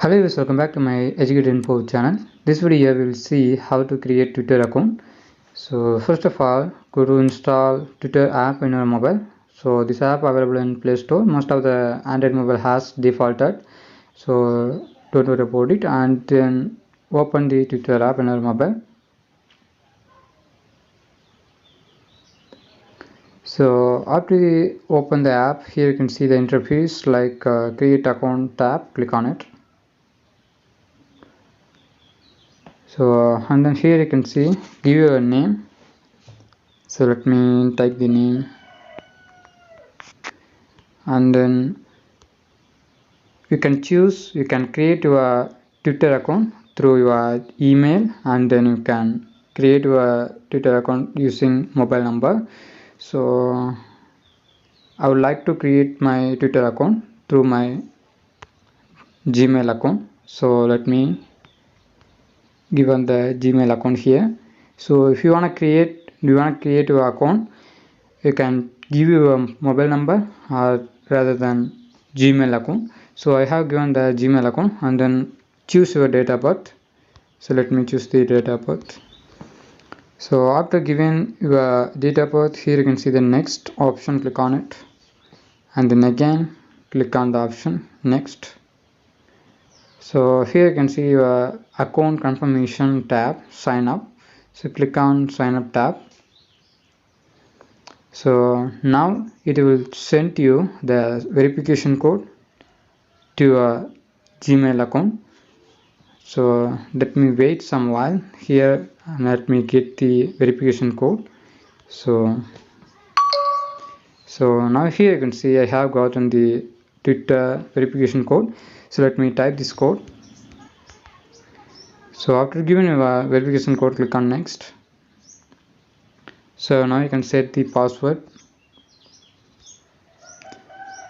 Hello viewers, welcome back to my Educated Info channel. This video we will see how to create Twitter account. So first of all, go to install Twitter app in your mobile. So this app available in Play Store. Most of the Android mobile has defaulted. So don't worry about it, and then open the Twitter app in your mobile. So after you open the app, here you can see the interface like create account tab. Click on it. So and then here you can see give your name. So let me type the name, and then you can create your Twitter account through your email, and then you can create your Twitter account using mobile number. So I would like to create my Twitter account through my Gmail account. So let me give on the Gmail account here. So if you want to create your account, you can give your mobile number or rather than Gmail account. So I have given the Gmail account, and then choose your date of birth. So let me choose the date of birth. So after giving your date of birth, here you can see the next option. Click on it, and then again click on the option next. So here you can see your account confirmation tab, sign up. So click on sign up tab. So now it will send you the verification code to your Gmail account. So let me wait some while here and let me get the verification code. So now here you can see I have gotten the Twitter verification code. So let me type this code. So after giving a verification code, click on next. So now you can set the password.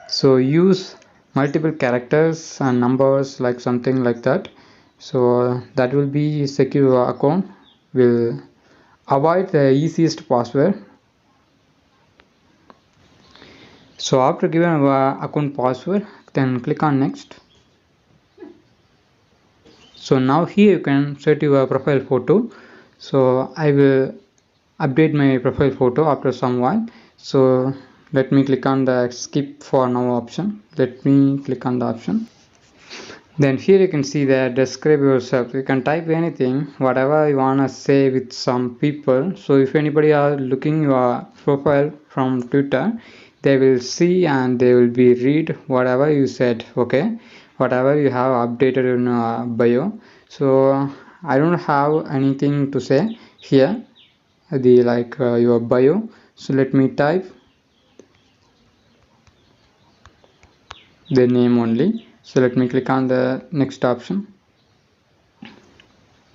So use multiple characters and numbers, like something like that. So that will be secure your account. Will avoid the easiest password. So after giving our account password, then click on next. So now here you can set your profile photo. So I will update my profile photo after some while. So let me click on the skip for now option. Let me click on the option. Then here you can see that describe yourself. You can type anything, whatever you wanna say with some people. So if anybody are looking your profile from Twitter, they will see and they will be read whatever you said. Okay, whatever you have updated in bio. So I don't have anything to say here. The your bio. So let me type the name only. So let me click on the next option.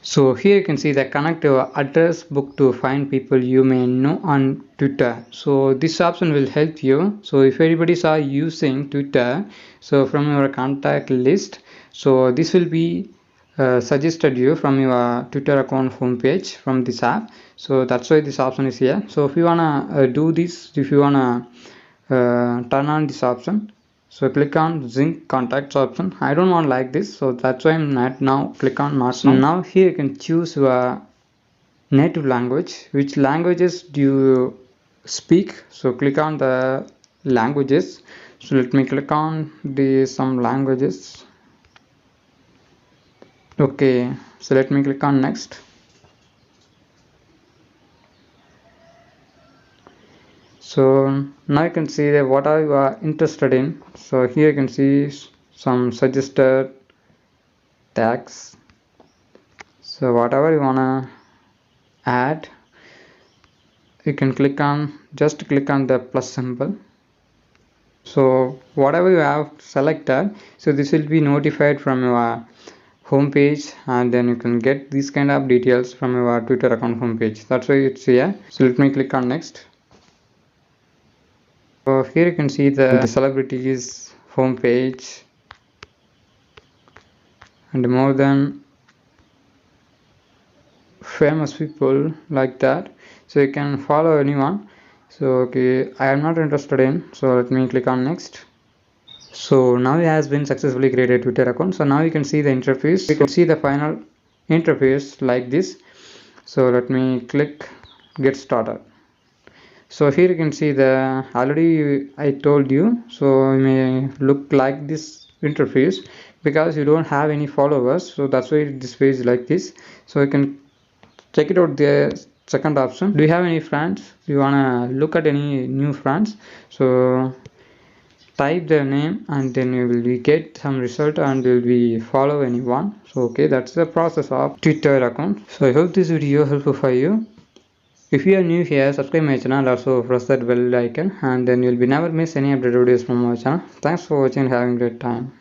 So here you can see that connect your address book to find people you may know on Twitter. So this option will help you. So if anybody's are using Twitter, so from your contact list, so this will be suggested you from your Twitter account homepage from this app. So that's why this option is here. So if you wanna do this, if you wanna turn on this option, so click on sync contacts option. I don't want like this, so that's why I'm not now. Click on not now. Now here you can choose your native language. Which languages do you speak? So click on the languages. So let me click on the some languages. Okay, so let me click on next. So now you can see that what are you are interested in. So here you can see some suggested tags. So whatever you wanna add, you can just click on the plus symbol. So whatever you have selected, so this will be notified from your home page, and then you can get these kind of details from your Twitter account homepage. That's why it's here. So let me click on next. So here you can see the celebrities homepage and more than famous people like that. So you can follow anyone. So okay, I am not interested in, so let me click on next. So now it has been successfully created Twitter account. So now you can see the interface. You can see the final interface like this. So let me click get started. So here you can see the already I told you, so it may look like this interface because you don't have any followers, so that's why this page is like this. So you can check it out. The second option, do you have any friends, do you wanna look at any new friends? So type their name and then you will get some result and will be follow anyone. So okay, that's the process of Twitter account. So I hope this video helpful for you. If you are new here, subscribe my channel and also press that bell icon and then you'll be never miss any updated videos from our channel. Thanks for watching and having a great time.